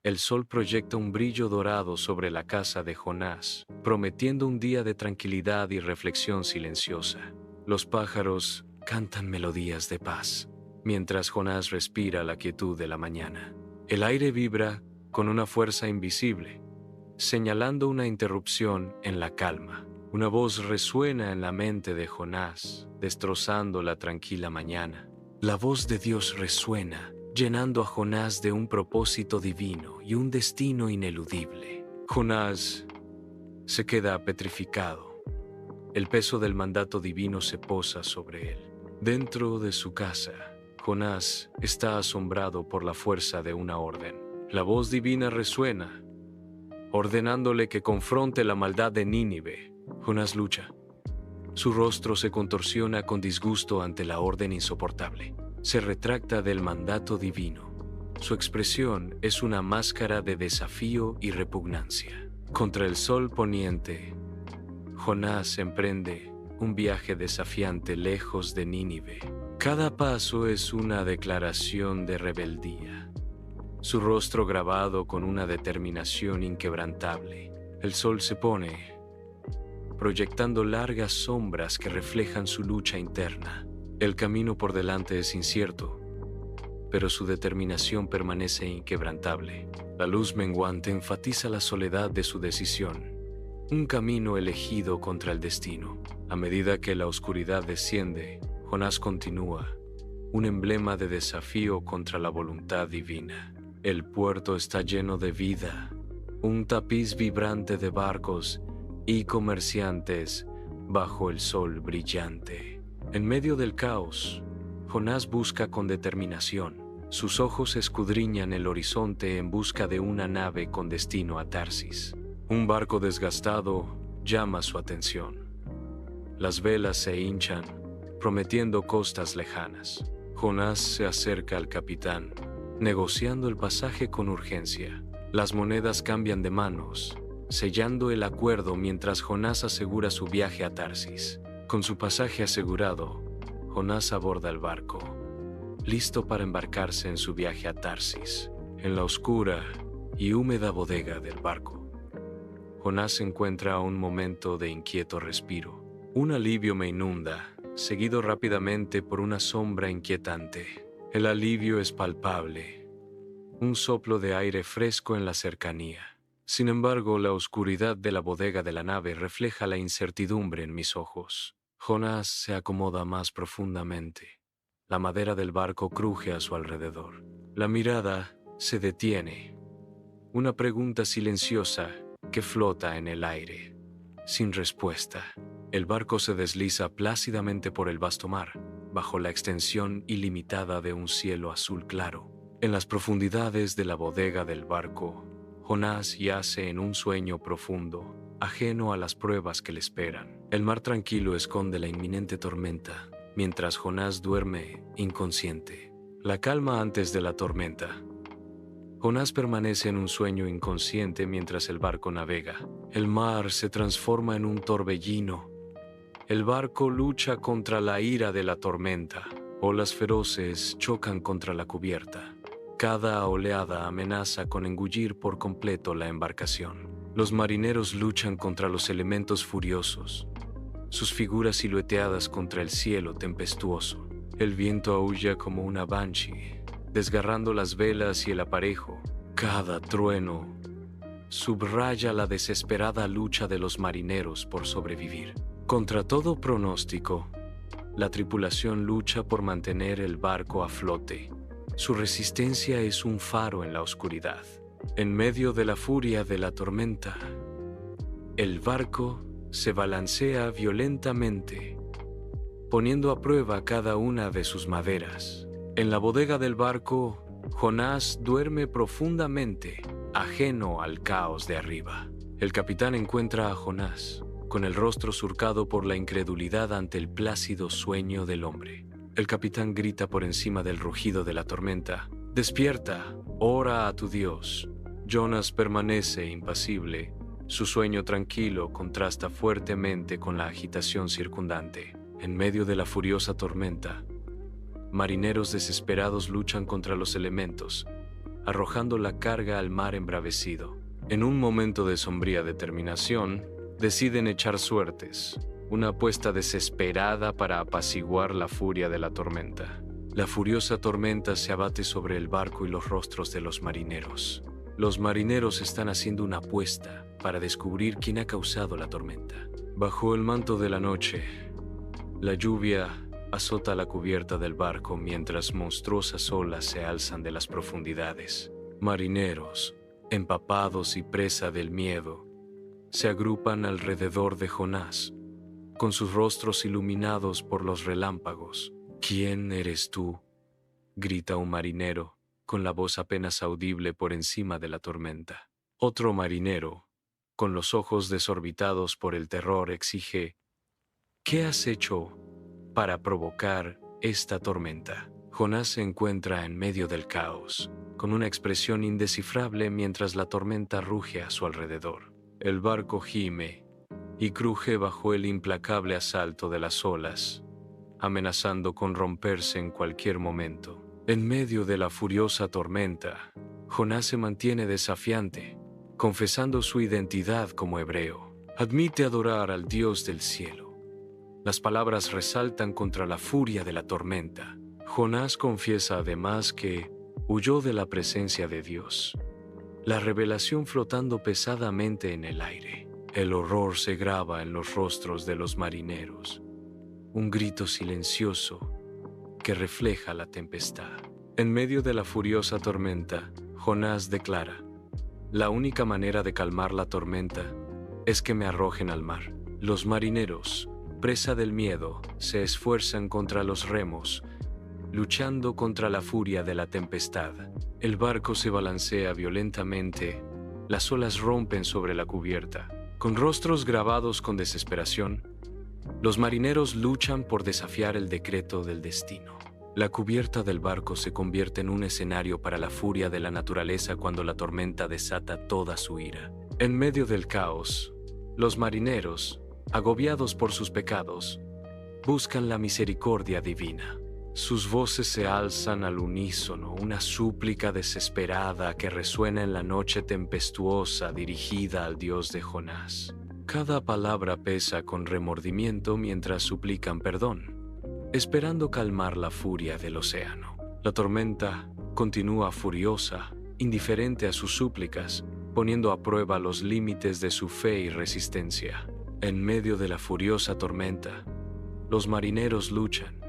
El sol proyecta un brillo dorado sobre la casa de Jonás, prometiendo un día de tranquilidad y reflexión silenciosa. Los pájaros cantan melodías de paz, mientras Jonás respira la quietud de la mañana. El aire vibra con una fuerza invisible, señalando una interrupción en la calma. Una voz resuena en la mente de Jonás, destrozando la tranquila mañana. La voz de Dios resuena, llenando a Jonás de un propósito divino y un destino ineludible. Jonás se queda petrificado. El peso del mandato divino se posa sobre él. Dentro de su casa, Jonás está asombrado por la fuerza de una orden. La voz divina resuena, ordenándole que confronte la maldad de Nínive. Jonás lucha. Su rostro se contorsiona con disgusto ante la orden insoportable. Se retracta del mandato divino. Su expresión es una máscara de desafío y repugnancia. Contra el sol poniente, Jonás emprende un viaje desafiante lejos de Nínive. Cada paso es una declaración de rebeldía, su rostro grabado con una determinación inquebrantable. El sol se pone, proyectando largas sombras que reflejan su lucha interna. El camino por delante es incierto, pero su determinación permanece inquebrantable. La luz menguante enfatiza la soledad de su decisión, un camino elegido contra el destino. A medida que la oscuridad desciende, Jonás continúa, un emblema de desafío contra la voluntad divina. El puerto está lleno de vida, un tapiz vibrante de barcos y comerciantes bajo el sol brillante. En medio del caos, Jonás busca con determinación. Sus ojos escudriñan el horizonte en busca de una nave con destino a Tarsis. Un barco desgastado llama su atención. Las velas se hinchan, prometiendo costas lejanas. Jonás se acerca al capitán, negociando el pasaje con urgencia. Las monedas cambian de manos, sellando el acuerdo mientras Jonás asegura su viaje a Tarsis. Con su pasaje asegurado, Jonás aborda el barco, listo para embarcarse en su viaje a Tarsis. En la oscura y húmeda bodega del barco, Jonás encuentra un momento de inquieto respiro. Un alivio me inunda, seguido rápidamente por una sombra inquietante. El alivio es palpable, un soplo de aire fresco en la cercanía. Sin embargo, la oscuridad de la bodega de la nave refleja la incertidumbre en mis ojos. Jonás se acomoda más profundamente. La madera del barco cruje a su alrededor. La mirada se detiene. Una pregunta silenciosa que flota en el aire, sin respuesta. El barco se desliza plácidamente por el vasto mar, bajo la extensión ilimitada de un cielo azul claro. En las profundidades de la bodega del barco, Jonás yace en un sueño profundo, ajeno a las pruebas que le esperan. El mar tranquilo esconde la inminente tormenta, mientras Jonás duerme inconsciente. La calma antes de la tormenta. Jonás permanece en un sueño inconsciente mientras el barco navega. El mar se transforma en un torbellino. El barco lucha contra la ira de la tormenta. Olas feroces chocan contra la cubierta. Cada oleada amenaza con engullir por completo la embarcación. Los marineros luchan contra los elementos furiosos, sus figuras silueteadas contra el cielo tempestuoso. El viento aúlla como una banshee, desgarrando las velas y el aparejo. Cada trueno subraya la desesperada lucha de los marineros por sobrevivir. Contra todo pronóstico, la tripulación lucha por mantener el barco a flote. Su resistencia es un faro en la oscuridad. En medio de la furia de la tormenta, el barco se balancea violentamente, poniendo a prueba cada una de sus maderas. En la bodega del barco, Jonás duerme profundamente, ajeno al caos de arriba. El capitán encuentra a Jonás, con el rostro surcado por la incredulidad ante el plácido sueño del hombre. El capitán grita por encima del rugido de la tormenta: «Despierta, ora a tu Dios». Jonás permanece impasible. Su sueño tranquilo contrasta fuertemente con la agitación circundante. En medio de la furiosa tormenta, marineros desesperados luchan contra los elementos, arrojando la carga al mar embravecido. En un momento de sombría determinación, deciden echar suertes, una apuesta desesperada para apaciguar la furia de la tormenta. La furiosa tormenta se abate sobre el barco y los rostros de los marineros. Los marineros están haciendo una apuesta para descubrir quién ha causado la tormenta. Bajo el manto de la noche, la lluvia azota la cubierta del barco mientras monstruosas olas se alzan de las profundidades. Marineros, empapados y presa del miedo, se agrupan alrededor de Jonás, con sus rostros iluminados por los relámpagos. «¿Quién eres tú?», grita un marinero, con la voz apenas audible por encima de la tormenta. Otro marinero, con los ojos desorbitados por el terror, exige: «¿Qué has hecho para provocar esta tormenta?». Jonás se encuentra en medio del caos, con una expresión indescifrable mientras la tormenta ruge a su alrededor. El barco gime y cruje bajo el implacable asalto de las olas, amenazando con romperse en cualquier momento. En medio de la furiosa tormenta, Jonás se mantiene desafiante, confesando su identidad como hebreo. Admite adorar al Dios del cielo. Las palabras resaltan contra la furia de la tormenta. Jonás confiesa además que huyó de la presencia de Dios, la revelación flotando pesadamente en el aire. El horror se graba en los rostros de los marineros, un grito silencioso que refleja la tempestad. En medio de la furiosa tormenta, Jonás declara: «La única manera de calmar la tormenta es que me arrojen al mar». Los marineros, presa del miedo, se esfuerzan contra los remos, luchando contra la furia de la tempestad. El barco se balancea violentamente, las olas rompen sobre la cubierta. Con rostros grabados con desesperación, los marineros luchan por desafiar el decreto del destino. La cubierta del barco se convierte en un escenario para la furia de la naturaleza cuando la tormenta desata toda su ira. En medio del caos, los marineros, agobiados por sus pecados, buscan la misericordia divina. Sus voces se alzan al unísono, una súplica desesperada que resuena en la noche tempestuosa dirigida al Dios de Jonás. Cada palabra pesa con remordimiento mientras suplican perdón, esperando calmar la furia del océano. La tormenta continúa furiosa, indiferente a sus súplicas, poniendo a prueba los límites de su fe y resistencia. En medio de la furiosa tormenta, los marineros luchan,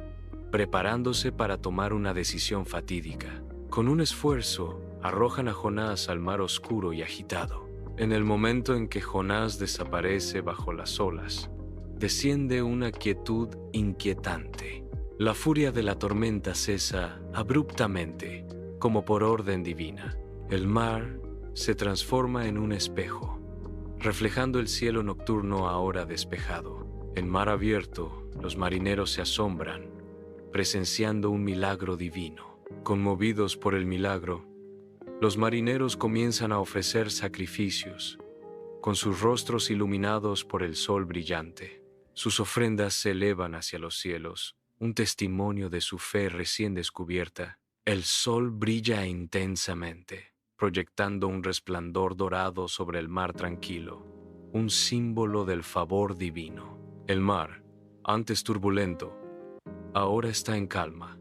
preparándose para tomar una decisión fatídica. Con un esfuerzo, arrojan a Jonás al mar oscuro y agitado. En el momento en que Jonás desaparece bajo las olas, desciende una quietud inquietante. La furia de la tormenta cesa abruptamente, como por orden divina. El mar se transforma en un espejo, reflejando el cielo nocturno ahora despejado. En mar abierto, los marineros se asombran, presenciando un milagro divino. Conmovidos por el milagro, los marineros comienzan a ofrecer sacrificios, con sus rostros iluminados por el sol brillante. Sus ofrendas se elevan hacia los cielos, un testimonio de su fe recién descubierta. El sol brilla intensamente, proyectando un resplandor dorado sobre el mar tranquilo, un símbolo del favor divino. El mar, antes turbulento, ahora está en calma,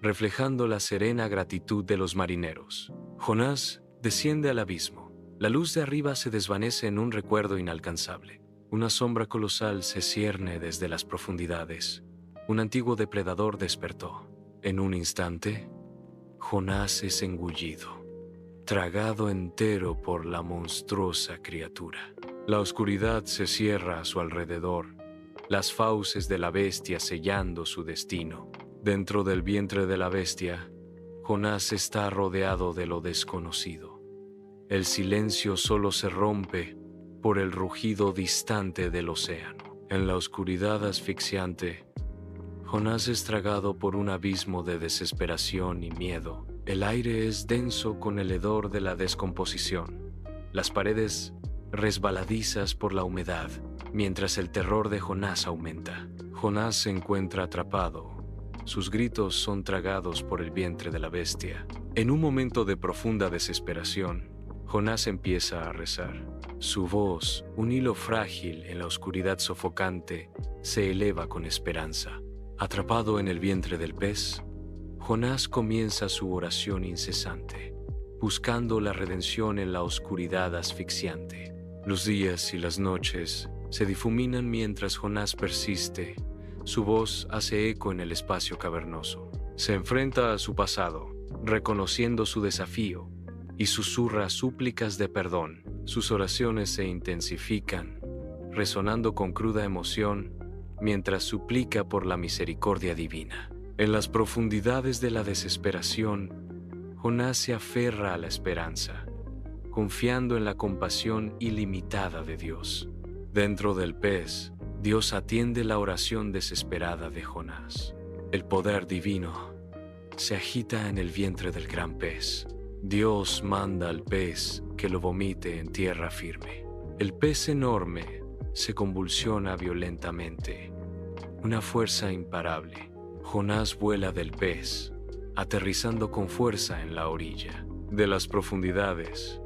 reflejando la serena gratitud de los marineros. Jonás desciende al abismo. La luz de arriba se desvanece en un recuerdo inalcanzable. Una sombra colosal se cierne desde las profundidades. Un antiguo depredador despertó. En un instante, Jonás es engullido, tragado entero por la monstruosa criatura. La oscuridad se cierra a su alrededor, las fauces de la bestia sellando su destino. Dentro del vientre de la bestia, Jonás está rodeado de lo desconocido. El silencio solo se rompe por el rugido distante del océano. En la oscuridad asfixiante, Jonás es tragado por un abismo de desesperación y miedo. El aire es denso con el hedor de la descomposición. Las paredes resbaladizas por la humedad, mientras el terror de Jonás aumenta. Jonás se encuentra atrapado, sus gritos son tragados por el vientre de la bestia. En un momento de profunda desesperación, Jonás empieza a rezar. Su voz, un hilo frágil en la oscuridad sofocante, se eleva con esperanza. Atrapado en el vientre del pez, Jonás comienza su oración incesante, buscando la redención en la oscuridad asfixiante. Los días y las noches se difuminan mientras Jonás persiste. Su voz hace eco en el espacio cavernoso. Se enfrenta a su pasado, reconociendo su desafío, y susurra súplicas de perdón. Sus oraciones se intensifican, resonando con cruda emoción, mientras suplica por la misericordia divina. En las profundidades de la desesperación, Jonás se aferra a la esperanza, confiando en la compasión ilimitada de Dios. Dentro del pez, Dios atiende la oración desesperada de Jonás. El poder divino se agita en el vientre del gran pez. Dios manda al pez que lo vomite en tierra firme. El pez enorme se convulsiona violentamente. Una fuerza imparable. Jonás vuela del pez, aterrizando con fuerza en la orilla. De las profundidades,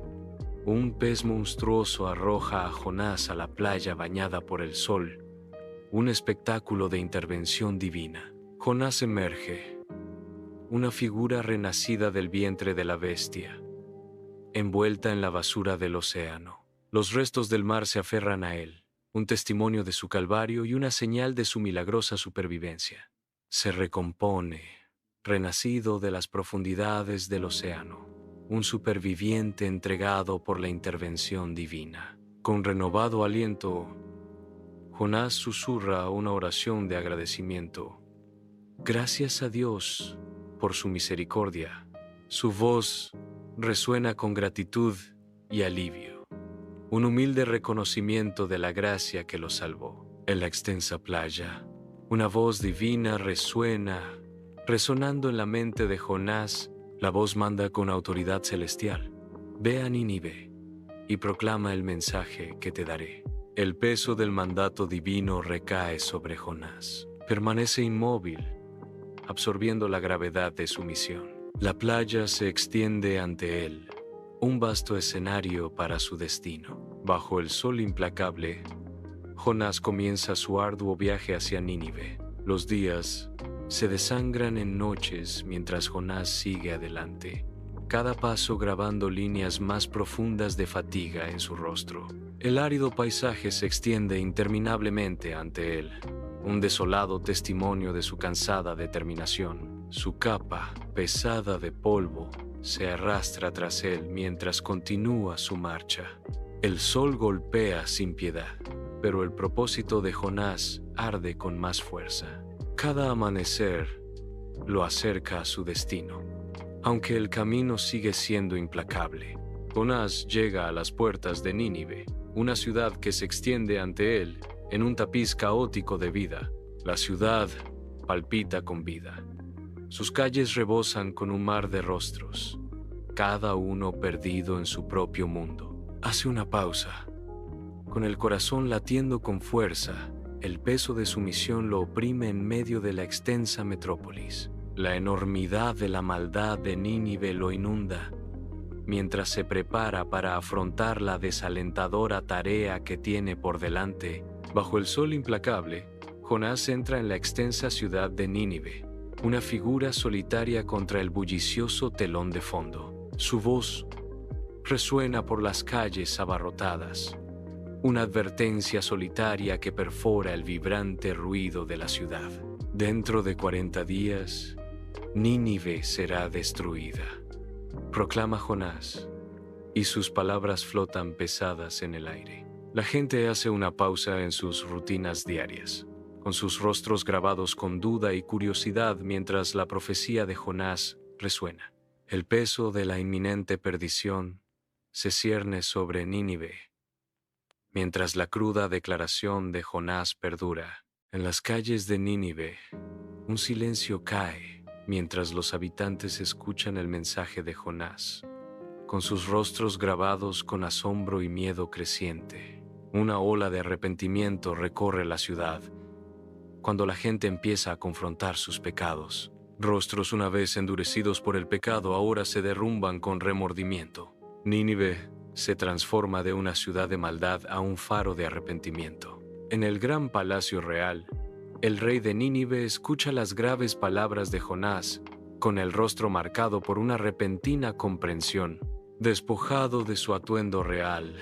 un pez monstruoso arroja a Jonás a la playa bañada por el sol, un espectáculo de intervención divina. Jonás emerge, una figura renacida del vientre de la bestia, envuelta en la basura del océano. Los restos del mar se aferran a él, un testimonio de su calvario y una señal de su milagrosa supervivencia. Se recompone, renacido de las profundidades del océano, un superviviente entregado por la intervención divina. Con renovado aliento, Jonás susurra una oración de agradecimiento. Gracias a Dios por su misericordia. Su voz resuena con gratitud y alivio, un humilde reconocimiento de la gracia que lo salvó. En la extensa playa, una voz divina resuena, resonando en la mente de Jonás. La voz manda con autoridad celestial. Ve a Nínive y proclama el mensaje que te daré. El peso del mandato divino recae sobre Jonás. Permanece inmóvil, absorbiendo la gravedad de su misión. La playa se extiende ante él, un vasto escenario para su destino. Bajo el sol implacable, Jonás comienza su arduo viaje hacia Nínive. Los días se desangran en noches mientras Jonás sigue adelante, cada paso grabando líneas más profundas de fatiga en su rostro. El árido paisaje se extiende interminablemente ante él, un desolado testimonio de su cansada determinación. Su capa, pesada de polvo, se arrastra tras él mientras continúa su marcha. El sol golpea sin piedad, pero el propósito de Jonás arde con más fuerza. Cada amanecer lo acerca a su destino, aunque el camino sigue siendo implacable. Jonás llega a las puertas de Nínive, una ciudad que se extiende ante él en un tapiz caótico de vida. La ciudad palpita con vida. Sus calles rebosan con un mar de rostros, cada uno perdido en su propio mundo. Hace una pausa. Con el corazón latiendo con fuerza, el peso de su misión lo oprime en medio de la extensa metrópolis. La enormidad de la maldad de Nínive lo inunda, mientras se prepara para afrontar la desalentadora tarea que tiene por delante. Bajo el sol implacable, Jonás entra en la extensa ciudad de Nínive, una figura solitaria contra el bullicioso telón de fondo. Su voz resuena por las calles abarrotadas, una advertencia solitaria que perfora el vibrante ruido de la ciudad. Dentro de 40 días, Nínive será destruida, proclama Jonás, y sus palabras flotan pesadas en el aire. La gente hace una pausa en sus rutinas diarias, con sus rostros grabados con duda y curiosidad mientras la profecía de Jonás resuena. El peso de la inminente perdición se cierne sobre Nínive, mientras la cruda declaración de Jonás perdura. En las calles de Nínive, un silencio cae mientras los habitantes escuchan el mensaje de Jonás, con sus rostros grabados con asombro y miedo creciente. Una ola de arrepentimiento recorre la ciudad, cuando la gente empieza a confrontar sus pecados. Rostros una vez endurecidos por el pecado ahora se derrumban con remordimiento. Nínive se transforma de una ciudad de maldad a un faro de arrepentimiento. En el gran palacio real, el rey de Nínive escucha las graves palabras de Jonás con el rostro marcado por una repentina comprensión. Despojado de su atuendo real,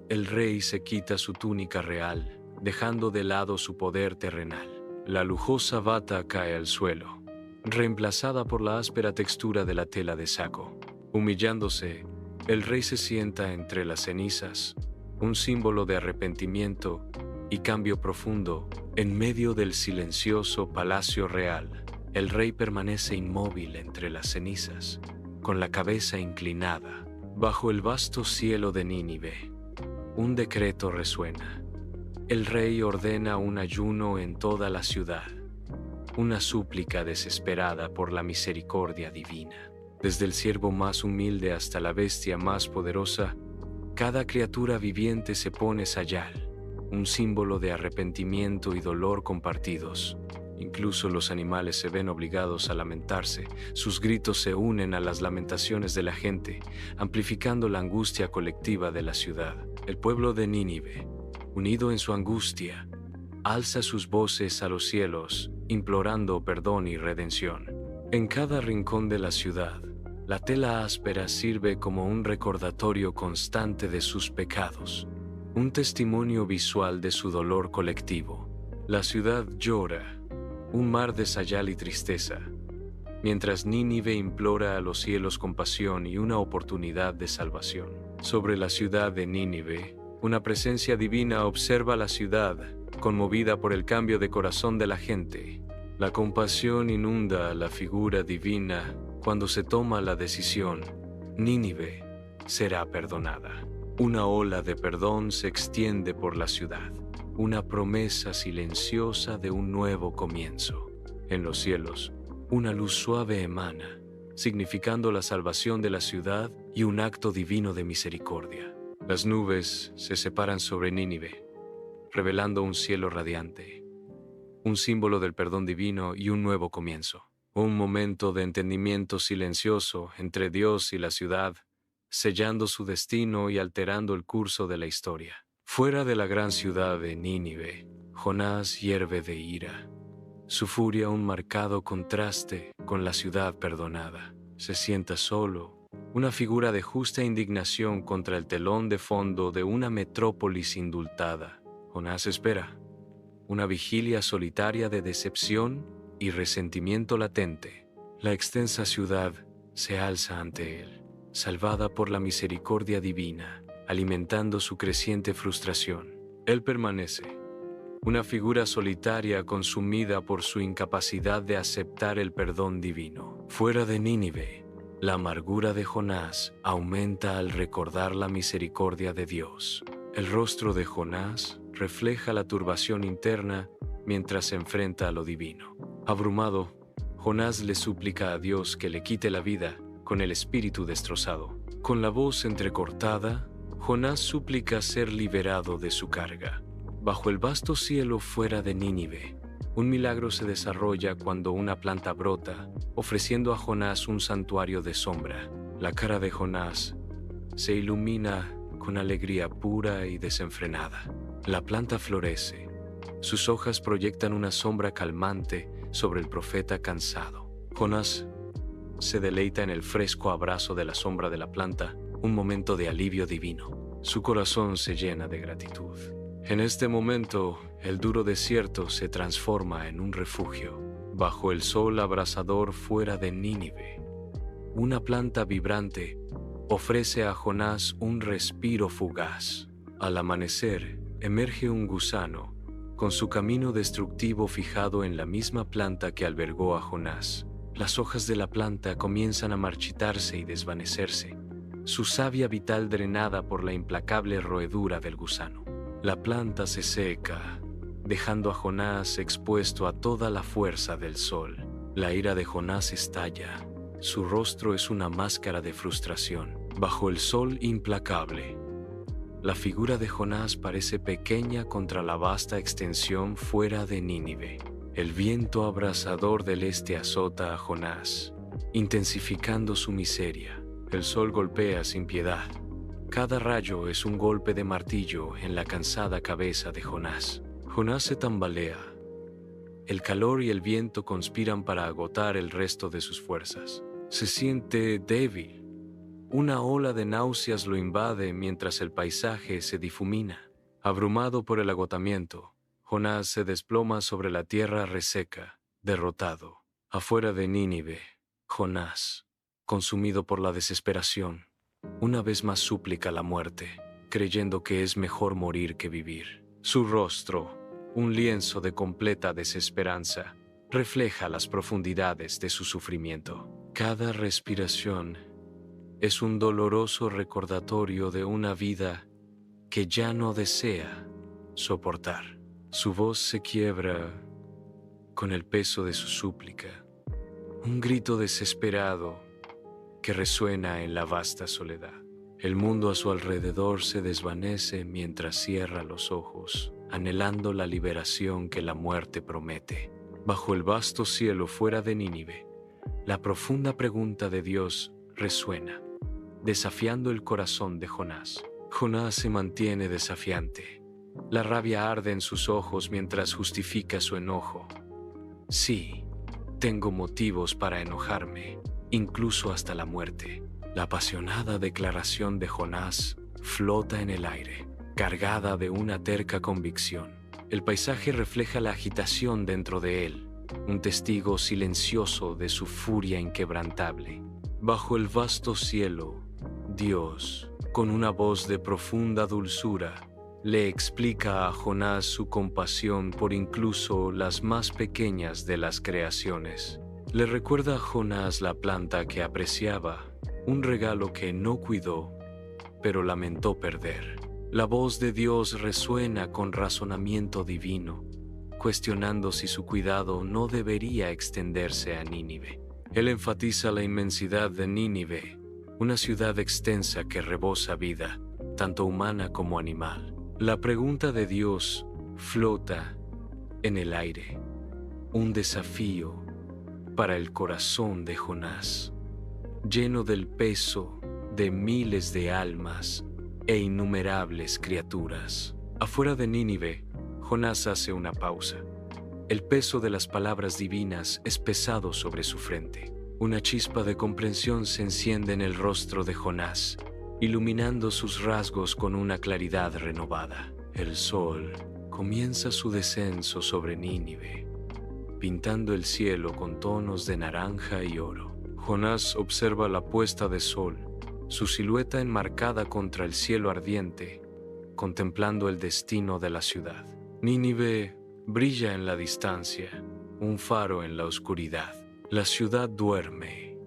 el rey se quita su túnica real, dejando de lado su poder terrenal. La lujosa bata cae al suelo, reemplazada por la áspera textura de la tela de saco. Humillándose, el rey se sienta entre las cenizas, un símbolo de arrepentimiento y cambio profundo. En medio del silencioso palacio real, el rey permanece inmóvil entre las cenizas, con la cabeza inclinada. Bajo el vasto cielo de Nínive, un decreto resuena. El rey ordena un ayuno en toda la ciudad, una súplica desesperada por la misericordia divina. Desde el siervo más humilde hasta la bestia más poderosa, cada criatura viviente se pone sayal, un símbolo de arrepentimiento y dolor compartidos. Incluso los animales se ven obligados a lamentarse, sus gritos se unen a las lamentaciones de la gente, amplificando la angustia colectiva de la ciudad. El pueblo de Nínive, unido en su angustia, alza sus voces a los cielos, implorando perdón y redención. En cada rincón de la ciudad, la tela áspera sirve como un recordatorio constante de sus pecados, un testimonio visual de su dolor colectivo. La ciudad llora, un mar de sayal y tristeza, mientras Nínive implora a los cielos compasión y una oportunidad de salvación. Sobre la ciudad de Nínive, una presencia divina observa la ciudad, conmovida por el cambio de corazón de la gente. La compasión inunda la figura divina cuando se toma la decisión: Nínive será perdonada. Una ola de perdón se extiende por la ciudad, una promesa silenciosa de un nuevo comienzo. En los cielos, una luz suave emana, significando la salvación de la ciudad y un acto divino de misericordia. Las nubes se separan sobre Nínive, revelando un cielo radiante, un símbolo del perdón divino y un nuevo comienzo. Un momento de entendimiento silencioso entre Dios y la ciudad, sellando su destino y alterando el curso de la historia. Fuera de la gran ciudad de Nínive, Jonás hierve de ira. Su furia un marcado contraste con la ciudad perdonada. Se sienta solo, una figura de justa indignación contra el telón de fondo de una metrópolis indultada. Jonás espera, una vigilia solitaria de decepción y resentimiento latente. La extensa ciudad se alza ante él, salvada por la misericordia divina, alimentando su creciente frustración. Él permanece, una figura solitaria consumida por su incapacidad de aceptar el perdón divino. Fuera de Nínive, la amargura de Jonás aumenta al recordar la misericordia de Dios. El rostro de Jonás refleja la turbación interna mientras se enfrenta a lo divino. Abrumado, Jonás le suplica a Dios que le quite la vida con el espíritu destrozado. Con la voz entrecortada, Jonás suplica ser liberado de su carga. Bajo el vasto cielo fuera de Nínive, un milagro se desarrolla cuando una planta brota, ofreciendo a Jonás un santuario de sombra. La cara de Jonás se ilumina con alegría pura y desenfrenada. La planta florece. Sus hojas proyectan una sombra calmante sobre el profeta cansado. Jonás se deleita en el fresco abrazo de la sombra de la planta, un momento de alivio divino. Su corazón se llena de gratitud. En este momento, el duro desierto se transforma en un refugio. Bajo el sol abrasador fuera de Nínive, una planta vibrante ofrece a Jonás un respiro fugaz. Al amanecer, emerge un gusano, con su camino destructivo fijado en la misma planta que albergó a Jonás. Las hojas de la planta comienzan a marchitarse y desvanecerse, su savia vital drenada por la implacable roedura del gusano. La planta se seca, dejando a Jonás expuesto a toda la fuerza del sol. La ira de Jonás estalla. Su rostro es una máscara de frustración. Bajo el sol implacable, la figura de Jonás parece pequeña contra la vasta extensión fuera de Nínive. El viento abrasador del este azota a Jonás, intensificando su miseria. El sol golpea sin piedad. Cada rayo es un golpe de martillo en la cansada cabeza de Jonás. Jonás se tambalea. El calor y el viento conspiran para agotar el resto de sus fuerzas. Se siente débil. Una ola de náuseas lo invade mientras el paisaje se difumina. Abrumado por el agotamiento, Jonás se desploma sobre la tierra reseca, derrotado. Afuera de Nínive, Jonás, consumido por la desesperación, una vez más súplica la muerte, creyendo que es mejor morir que vivir. Su rostro, un lienzo de completa desesperanza, refleja las profundidades de su sufrimiento. Cada respiración es un doloroso recordatorio de una vida que ya no desea soportar. Su voz se quiebra con el peso de su súplica, un grito desesperado que resuena en la vasta soledad. El mundo a su alrededor se desvanece mientras cierra los ojos, anhelando la liberación que la muerte promete. Bajo el vasto cielo fuera de Nínive, la profunda pregunta de Dios resuena, desafiando el corazón de Jonás. Jonás se mantiene desafiante. La rabia arde en sus ojos mientras justifica su enojo. Sí, tengo motivos para enojarme, incluso hasta la muerte. La apasionada declaración de Jonás flota en el aire, cargada de una terca convicción. El paisaje refleja la agitación dentro de él, un testigo silencioso de su furia inquebrantable. Bajo el vasto cielo, Dios, con una voz de profunda dulzura, le explica a Jonás su compasión por incluso las más pequeñas de las creaciones. Le recuerda a Jonás la planta que apreciaba, un regalo que no cuidó, pero lamentó perder. La voz de Dios resuena con razonamiento divino, cuestionando si su cuidado no debería extenderse a Nínive. Él enfatiza la inmensidad de Nínive, una ciudad extensa que rebosa vida, tanto humana como animal. La pregunta de Dios flota en el aire, un desafío para el corazón de Jonás, lleno del peso de miles de almas e innumerables criaturas. Afuera de Nínive, Jonás hace una pausa. El peso de las palabras divinas es pesado sobre su frente. Una chispa de comprensión se enciende en el rostro de Jonás, iluminando sus rasgos con una claridad renovada. El sol comienza su descenso sobre Nínive, pintando el cielo con tonos de naranja y oro. Jonás observa la puesta de sol, su silueta enmarcada contra el cielo ardiente, contemplando el destino de la ciudad. Nínive brilla en la distancia, un faro en la oscuridad. La ciudad duerme,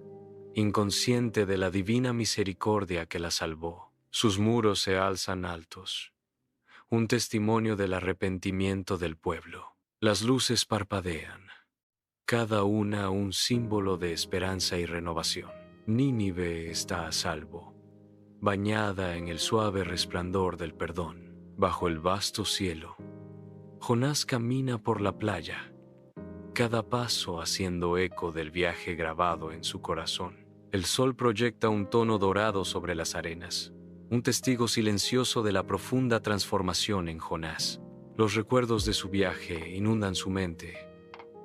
inconsciente de la divina misericordia que la salvó. Sus muros se alzan altos, un testimonio del arrepentimiento del pueblo. Las luces parpadean, cada una un símbolo de esperanza y renovación. Nínive está a salvo, bañada en el suave resplandor del perdón. Bajo el vasto cielo, Jonás camina por la playa, cada paso haciendo eco del viaje grabado en su corazón. El sol proyecta un tono dorado sobre las arenas, un testigo silencioso de la profunda transformación en Jonás. Los recuerdos de su viaje inundan su mente,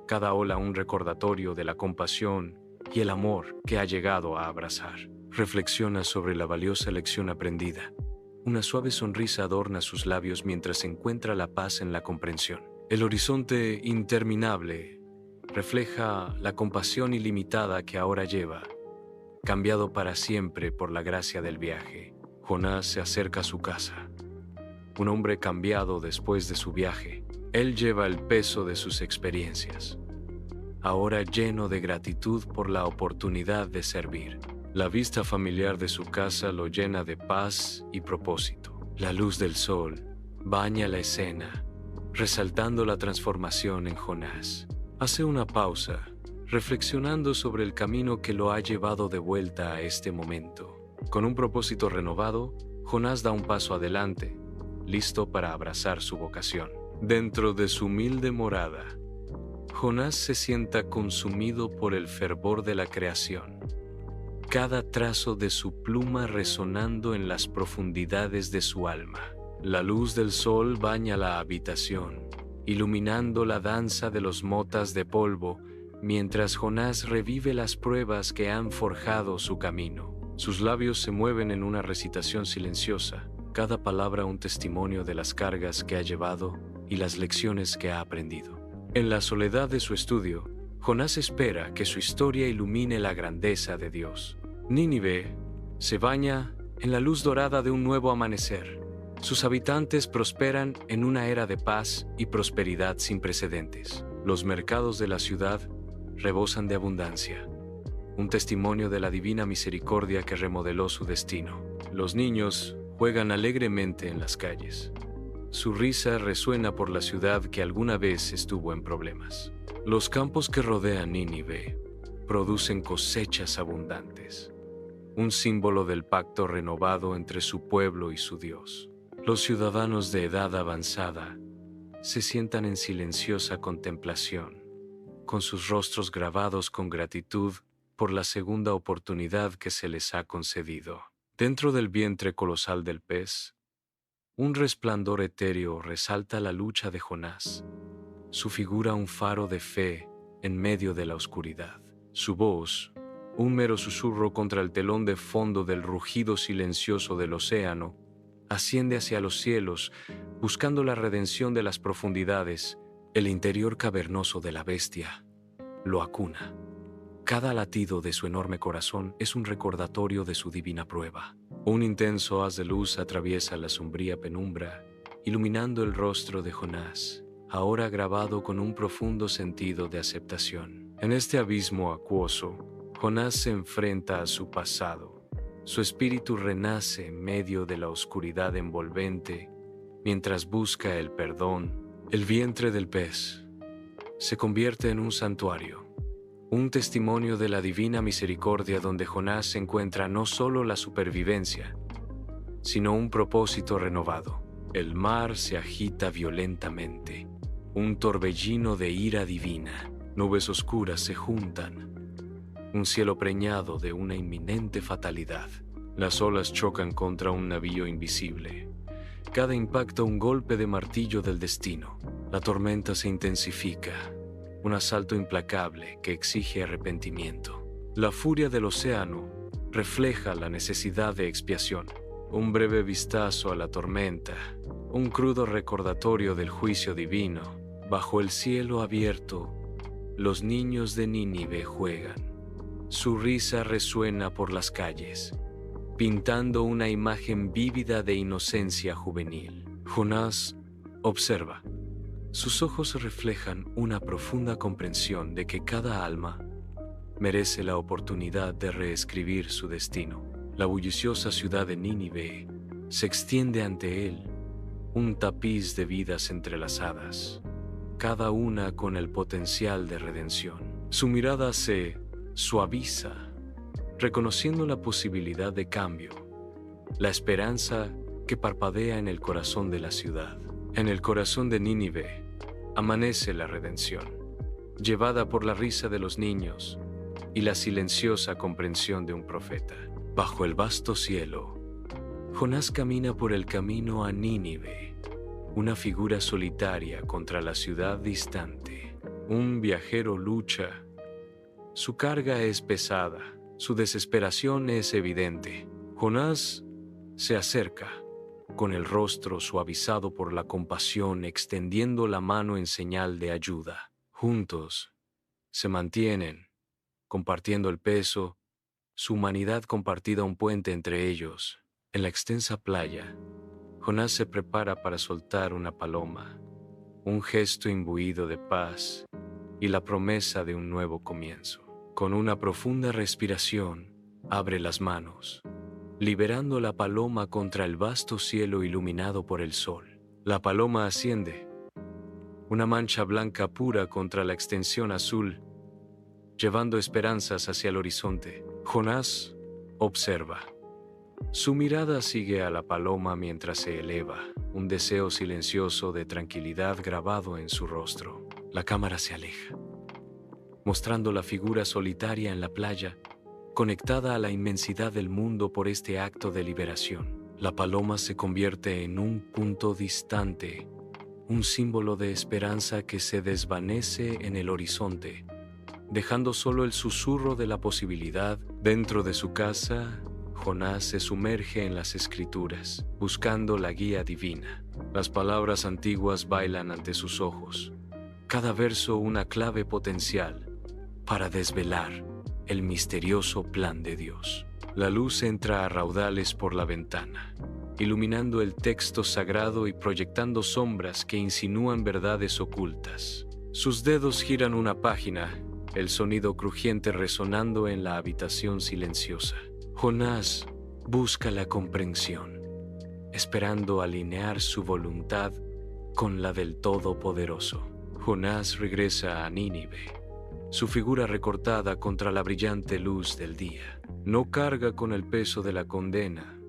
cada ola un recordatorio de la compasión y el amor que ha llegado a abrazar. Reflexiona sobre la valiosa lección aprendida. Una suave sonrisa adorna sus labios mientras encuentra la paz en la comprensión. El horizonte interminable refleja la compasión ilimitada que ahora lleva, cambiado para siempre por la gracia del viaje. Jonás se acerca a su casa, un hombre cambiado después de su viaje. Él lleva el peso de sus experiencias, ahora lleno de gratitud por la oportunidad de servir. La vista familiar de su casa lo llena de paz y propósito. La luz del sol baña la escena, resaltando la transformación en Jonás. Hace una pausa, reflexionando sobre el camino que lo ha llevado de vuelta a este momento. Con un propósito renovado, Jonás da un paso adelante, listo para abrazar su vocación. Dentro de su humilde morada, Jonás se sienta consumido por el fervor de la creación, cada trazo de su pluma resonando en las profundidades de su alma. La luz del sol baña la habitación, iluminando la danza de los motas de polvo, mientras Jonás revive las pruebas que han forjado su camino. Sus labios se mueven en una recitación silenciosa, cada palabra un testimonio de las cargas que ha llevado y las lecciones que ha aprendido. En la soledad de su estudio, Jonás espera que su historia ilumine la grandeza de Dios. Nínive se baña en la luz dorada de un nuevo amanecer. Sus habitantes prosperan en una era de paz y prosperidad sin precedentes. Los mercados de la ciudad rebosan de abundancia, un testimonio de la divina misericordia que remodeló su destino. Los niños juegan alegremente en las calles. Su risa resuena por la ciudad que alguna vez estuvo en problemas. Los campos que rodean Nínive producen cosechas abundantes, un símbolo del pacto renovado entre su pueblo y su Dios. Los ciudadanos de edad avanzada se sientan en silenciosa contemplación, con sus rostros grabados con gratitud por la segunda oportunidad que se les ha concedido. Dentro del vientre colosal del pez, un resplandor etéreo resalta la lucha de Jonás, su figura un faro de fe en medio de la oscuridad. Su voz, un mero susurro contra el telón de fondo del rugido silencioso del océano, asciende hacia los cielos, buscando la redención de las profundidades. El interior cavernoso de la bestia lo acuna. Cada latido de su enorme corazón es un recordatorio de su divina prueba. Un intenso haz de luz atraviesa la sombría penumbra, iluminando el rostro de Jonás, ahora grabado con un profundo sentido de aceptación. En este abismo acuoso, Jonás se enfrenta a su pasado. Su espíritu renace en medio de la oscuridad envolvente, mientras busca el perdón. El vientre del pez se convierte en un santuario, un testimonio de la divina misericordia donde Jonás encuentra no solo la supervivencia, sino un propósito renovado. El mar se agita violentamente, un torbellino de ira divina. Nubes oscuras se juntan, un cielo preñado de una inminente fatalidad. Las olas chocan contra un navío invisible. Cada impacto un golpe de martillo del destino. La tormenta se intensifica, un asalto implacable que exige arrepentimiento. La furia del océano refleja la necesidad de expiación. Un breve vistazo a la tormenta, un crudo recordatorio del juicio divino. Bajo el cielo abierto, los niños de Nínive juegan. Su risa resuena por las calles, pintando una imagen vívida de inocencia juvenil. Jonás observa. Sus ojos reflejan una profunda comprensión de que cada alma merece la oportunidad de reescribir su destino. La bulliciosa ciudad de Nínive se extiende ante él, un tapiz de vidas entrelazadas, cada una con el potencial de redención. Su mirada se suaviza, reconociendo la posibilidad de cambio, la esperanza que parpadea en el corazón de la ciudad. En el corazón de Nínive amanece la redención, llevada por la risa de los niños y la silenciosa comprensión de un profeta. Bajo el vasto cielo, Jonás camina por el camino a Nínive, una figura solitaria contra la ciudad distante. Un viajero lucha. Su carga es pesada, su desesperación es evidente. Jonás se acerca, con el rostro suavizado por la compasión, extendiendo la mano en señal de ayuda. Juntos se mantienen, compartiendo el peso, su humanidad compartida un puente entre ellos. En la extensa playa, Jonás se prepara para soltar una paloma, un gesto imbuido de paz y la promesa de un nuevo comienzo. Con una profunda respiración, abre las manos, liberando la paloma contra el vasto cielo iluminado por el sol. La paloma asciende, una mancha blanca pura contra la extensión azul, llevando esperanzas hacia el horizonte. Jonás observa. Su mirada sigue a la paloma mientras se eleva, un deseo silencioso de tranquilidad grabado en su rostro. La cámara se aleja. mostrando la figura solitaria en la playa, conectada a la inmensidad del mundo por este acto de liberación. La paloma se convierte en un punto distante, un símbolo de esperanza que se desvanece en el horizonte, dejando solo el susurro de la posibilidad. Dentro de su casa, Jonás se sumerge en las Escrituras, buscando la guía divina. Las palabras antiguas bailan ante sus ojos, cada verso una clave potencial para desvelar el misterioso plan de Dios. La luz entra a raudales por la ventana, iluminando el texto sagrado y proyectando sombras que insinúan verdades ocultas. Sus dedos giran una página, el sonido crujiente resonando en la habitación silenciosa. Jonás busca la comprensión, esperando alinear su voluntad con la del Todopoderoso. Jonás regresa a Nínive, su figura recortada contra la brillante luz del día. No carga con el peso de la condena,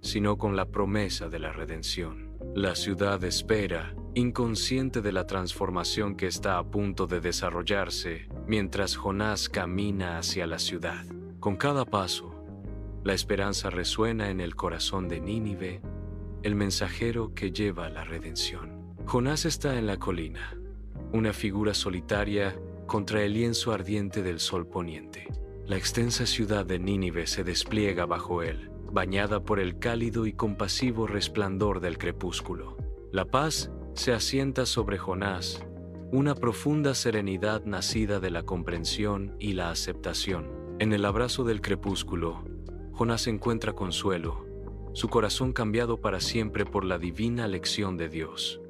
sino con la promesa de la redención. La ciudad espera, inconsciente de la transformación que está a punto de desarrollarse, mientras Jonás camina hacia la ciudad. Con cada paso, la esperanza resuena en el corazón de Nínive, el mensajero que lleva la redención. Jonás está en la colina, una figura solitaria contra el lienzo ardiente del sol poniente. La extensa ciudad de Nínive se despliega bajo él, bañada por el cálido y compasivo resplandor del crepúsculo. La paz se asienta sobre Jonás, una profunda serenidad nacida de la comprensión y la aceptación. En el abrazo del crepúsculo, Jonás encuentra consuelo, su corazón cambiado para siempre por la divina lección de Dios.